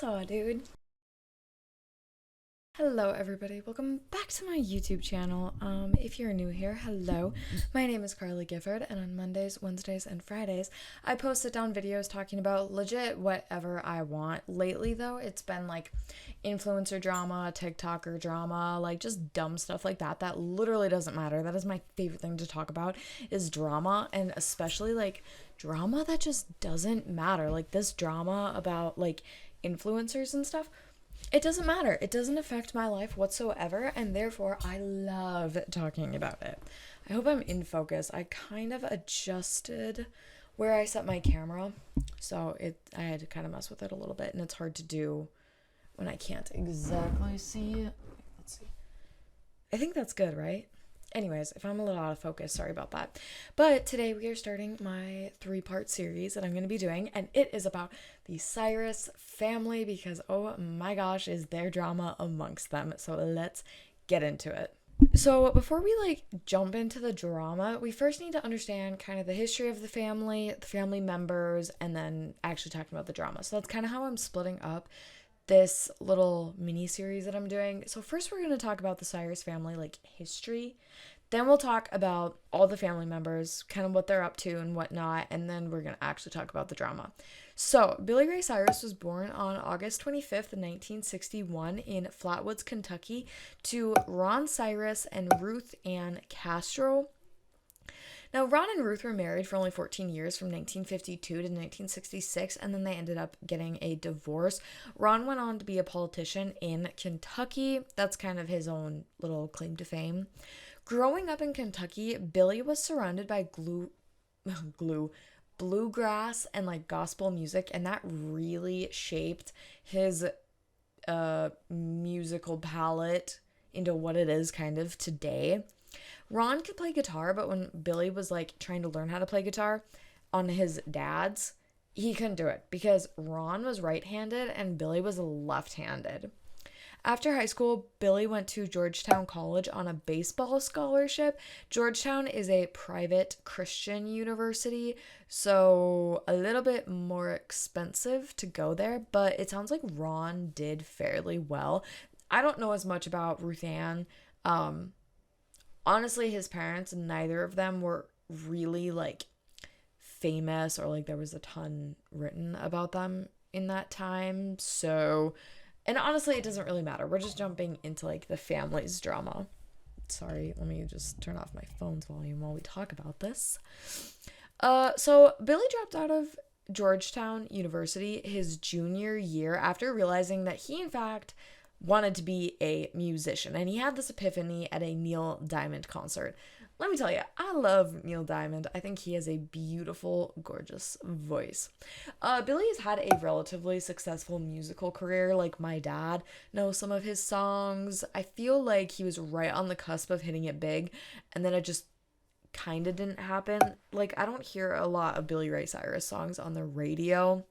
What's up, dude? Hello, everybody. Welcome back to my YouTube channel. If you're new here, hello. My name is Carly Gifford, and on Mondays, Wednesdays, and Fridays, I post sit-down videos talking about legit whatever I want. Lately, though, it's been like influencer drama, TikToker drama, like just dumb stuff like that. That literally doesn't matter. That is my favorite thing to talk about is drama, and especially like drama that just doesn't matter. Like this drama about like influencers and stuff. It doesn't matter. It doesn't affect my life whatsoever, and therefore I love talking about it. I hope I'm in focus. I kind of adjusted where I set my camera, so I had to kind of mess with it a little bit, and it's hard to do when I can't exactly see. Let's see. I think that's good, right? Anyways, if I'm a little out of focus, sorry about that. But today we are starting my 3-part series that I'm going to be doing, and it is about the Cyrus family because, oh my gosh, is there drama amongst them. So let's get into it. So before we jump into the drama, we first need to understand kind of the history of the family members, and then actually talking about the drama. So that's kind of how I'm splitting up this little mini series that I'm doing. So first we're going to talk about the Cyrus family history. Then we'll talk about all the family members, kind of what they're up to and whatnot, and then we're going to actually talk about the drama. So, Billy Ray Cyrus was born on August 25th, 1961 in Flatwoods, Kentucky to Ron Cyrus and Ruth Ann Castro. Now, Ron and Ruth were married for only 14 years from 1952 to 1966, and then they ended up getting a divorce. Ron went on to be a politician in Kentucky. That's kind of his own little claim to fame. Growing up in Kentucky, Billy was surrounded by bluegrass and gospel music, and that really shaped his musical palette into what it is kind of today. Ron could play guitar, but when Billy was trying to learn how to play guitar on his dad's, he couldn't do it because Ron was right-handed and Billy was left-handed. After high school, Billy went to Georgetown College on a baseball scholarship. Georgetown is a private Christian university, so a little bit more expensive to go there, but it sounds like Ron did fairly well. I don't know as much about Ruth Ann. Honestly, his parents, neither of them were really famous or there was a ton written about them in that time. So, and honestly, it doesn't really matter. We're just jumping into the family's drama. Sorry, let me just turn off my phone's volume while we talk about this. So Billy dropped out of Georgetown University his junior year after realizing that he, in fact, wanted to be a musician, and he had this epiphany at a Neil Diamond concert. Let me tell you, I love Neil Diamond. I think he has a beautiful, gorgeous voice. Billy has had a relatively successful musical career. My dad knows some of his songs. I feel like he was right on the cusp of hitting it big, and then it just kind of didn't happen. I don't hear a lot of Billy Ray Cyrus songs on the radio.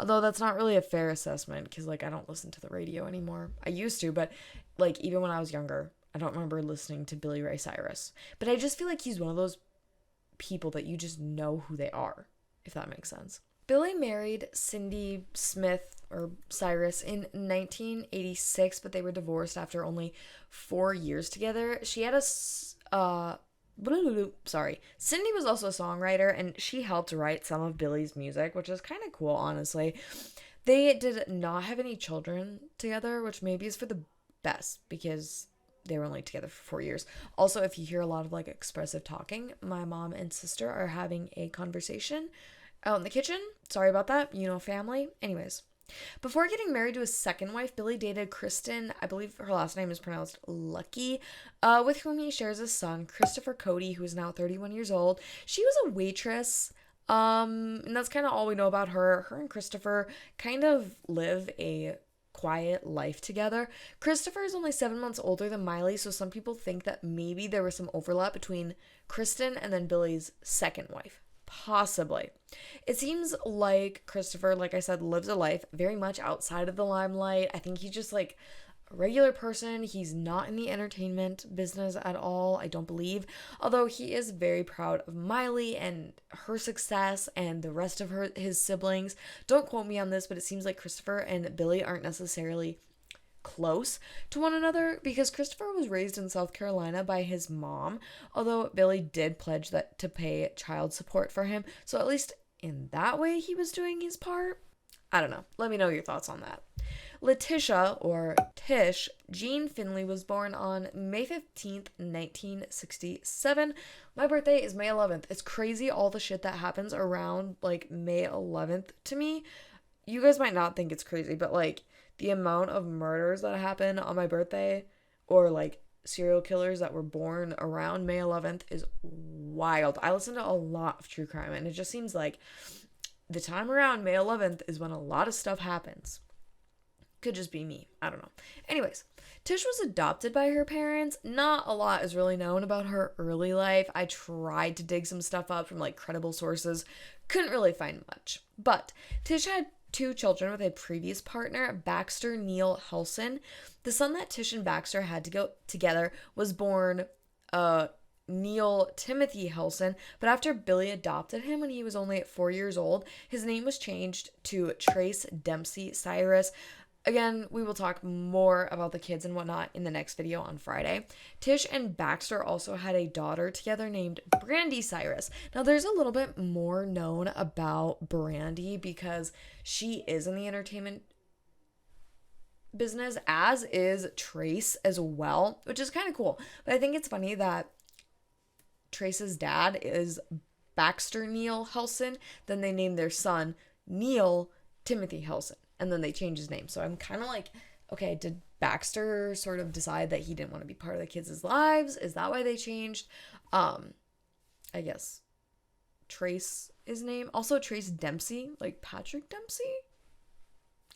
Although that's not really a fair assessment because, I don't listen to the radio anymore. I used to, but, even when I was younger, I don't remember listening to Billy Ray Cyrus. But I just feel like he's one of those people that you just know who they are, if that makes sense. Billy married Cindy Smith, or Cyrus, in 1986, but they were divorced after only 4 years together. She had Cindy was also a songwriter, and she helped write some of Billy's music, which is kind of cool, honestly. They did not have any children together, which maybe is for the best because they were only together for 4 years. Also, if you hear a lot of expressive talking, my mom and sister are having a conversation out in the kitchen. Sorry about that. Family. Anyways. Before getting married to his second wife, Billy dated Kristen, I believe her last name is pronounced Lucky, with whom he shares a son, Christopher Cody, who is now 31 years old. She was a waitress, and that's kind of all we know about her. Her and Christopher kind of live a quiet life together. Christopher is only 7 months older than Miley, so some people think that maybe there was some overlap between Kristen and then Billy's second wife. Possibly. It seems like Christopher, like I said, lives a life very much outside of the limelight. I think he's just a regular person. He's not in the entertainment business at all, I don't believe. Although he is very proud of Miley and her success and the rest of his siblings. Don't quote me on this, but it seems like Christopher and Billy aren't necessarily close to one another because Christopher was raised in South Carolina by his mom, although Billy did pledge that to pay child support for him. So at least in that way he was doing his part. I don't know. Let me know your thoughts on that. Letitia, or Tish, Jean Finley was born on May 15th, 1967. My birthday is May 11th. It's crazy all the shit that happens around, like, May 11th to me. You guys might not think it's crazy, but, like, the amount of murders that happen on my birthday, or, like, serial killers that were born around May 11th is wild. I listen to a lot of true crime, and it just seems like the time around May 11th is when a lot of stuff happens. Could just be me. I don't know. Anyways, Tish was adopted by her parents. Not a lot is really known about her early life. I tried to dig some stuff up from like credible sources. Couldn't really find much. But Tish had 2 children with a previous partner, Baxter Neil Helson. The son that Tish and Baxter had to go together was born Neil Timothy Helson, but after Billy adopted him when he was only 4 years old, his name was changed to Trace Dempsey Cyrus. Again, we will talk more about the kids and whatnot in the next video on Friday. Tish and Baxter also had a daughter together named Brandy Cyrus. Now, there's a little bit more known about Brandy because she is in the entertainment business, as is Trace as well, which is kind of cool. But I think it's funny that Trace's dad is Baxter Neil Helson. Then they named their son Neil Timothy Helson. And then they changed his name. So I'm kind of like, okay, did Baxter sort of decide that he didn't want to be part of the kids' lives? Is that why they changed? I guess Trace his name. Also Trace Dempsey, like Patrick Dempsey?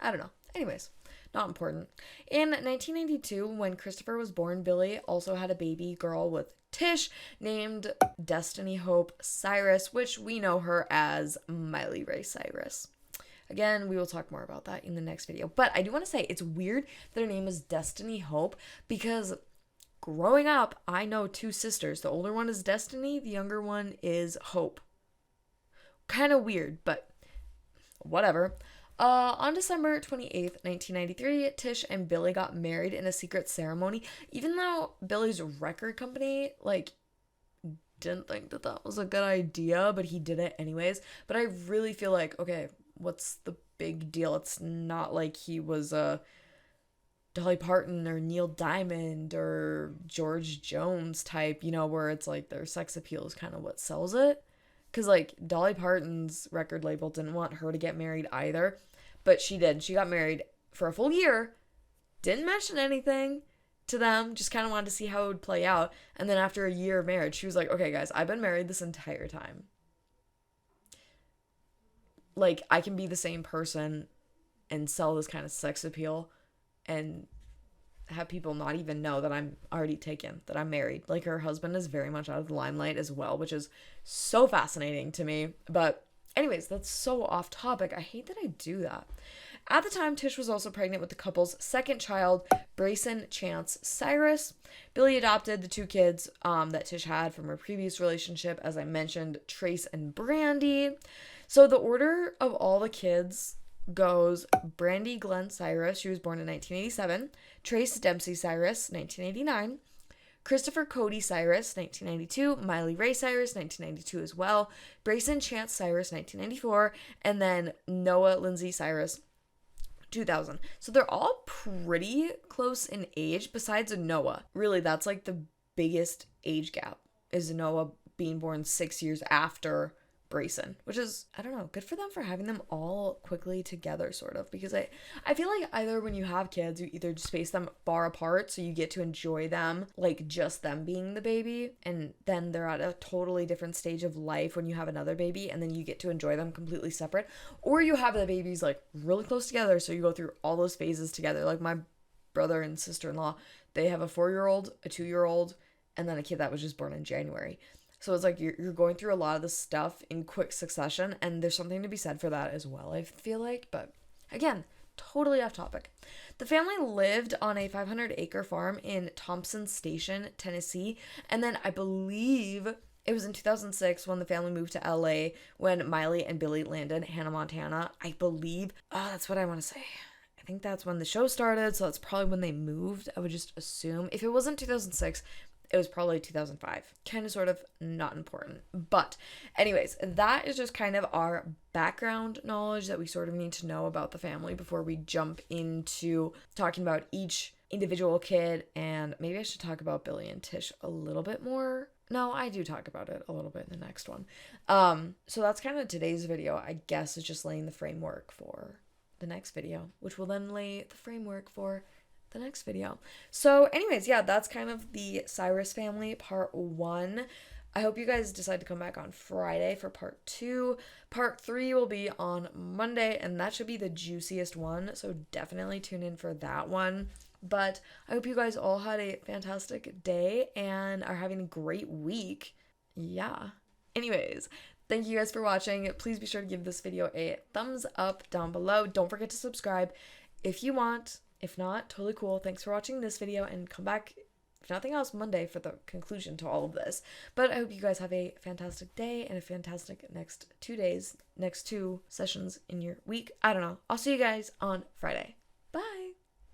I don't know. Anyways, not important. In 1992, when Christopher was born, Billy also had a baby girl with Tish named Destiny Hope Cyrus, which we know her as Miley Ray Cyrus. Again, we will talk more about that in the next video. But I do want to say it's weird that her name is Destiny Hope because growing up, I know 2 sisters. The older one is Destiny, the younger one is Hope. Kind of weird, but whatever. On December 28th, 1993, Tish and Billy got married in a secret ceremony, even though Billy's record company, like, didn't think that that was a good idea, but he did it anyways. But I really feel like, okay, what's the big deal? It's not like he was a Dolly Parton or Neil Diamond or George Jones type, you know, where it's like their sex appeal is kind of what sells it. Because, like, Dolly Parton's record label didn't want her to get married either. But she did. She got married for a full year. Didn't mention anything to them. Just kind of wanted to see how it would play out. And then after a year of marriage, she was like, okay, guys, I've been married this entire time. Like, I can be the same person and sell this kind of sex appeal and have people not even know that I'm already taken, that I'm married. Like, her husband is very much out of the limelight as well, which is so fascinating to me. But anyways, that's so off topic. I hate that I do that. At the time, Tish was also pregnant with the couple's second child, Brayson Chance Cyrus. Billy adopted the 2 kids that Tish had from her previous relationship, as I mentioned, Trace and Brandy. So the order of all the kids goes Brandy Glenn Cyrus, she was born in 1987, Trace Dempsey Cyrus, 1989, Christopher Cody Cyrus, 1992, Miley Ray Cyrus, 1992 as well, Brayson Chance Cyrus, 1994, and then Noah Lindsay Cyrus, 2000. So they're all pretty close in age, besides Noah. Really, that's like the biggest age gap, is Noah being born 6 years after Brayson, which is, I don't know, good for them for having them all quickly together, sort of, because I feel like either when you have kids, you either space them far apart so you get to enjoy them, like just them being the baby, and then they're at a totally different stage of life when you have another baby, and then you get to enjoy them completely separate, or you have the babies like really close together so you go through all those phases together. Like my brother and sister-in-law, they have a 4-year-old, a 2-year-old, and then a kid that was just born in January. So it's like you're going through a lot of this stuff in quick succession, and there's something to be said for that as well, I feel like. But again, totally off topic. The family lived on a 500-acre farm in Thompson Station, Tennessee, and then I believe it was in 2006 when the family moved to LA when Miley and Billy landed Hannah Montana. I believe, that's what I want to say. I think that's when the show started, so that's probably when they moved. I would just assume. If it wasn't 2006, it was probably 2005. Kind of sort of not important. But anyways, that is just kind of our background knowledge that we sort of need to know about the family before we jump into talking about each individual kid. And maybe I should talk about Billy and Tish a little bit more. No, I do talk about it a little bit in the next one. So that's kind of today's video, I guess, is just laying the framework for the next video, which will then lay the framework for the next video. So anyways, yeah, that's kind of the Cyrus family part 1. I hope you guys decide to come back on Friday for part 2. Part 3 will be on Monday, and that should be the juiciest one, so definitely tune in for that one. But I hope you guys all had a fantastic day and are having a great week. Yeah. Anyways, thank you guys for watching. Please be sure to give this video a thumbs up down below. Don't forget to subscribe if you want. If not, totally cool. Thanks for watching this video, and come back, if nothing else, Monday for the conclusion to all of this. But I hope you guys have a fantastic day and a fantastic next 2 days, next 2 sessions in your week. I don't know. I'll see you guys on Friday.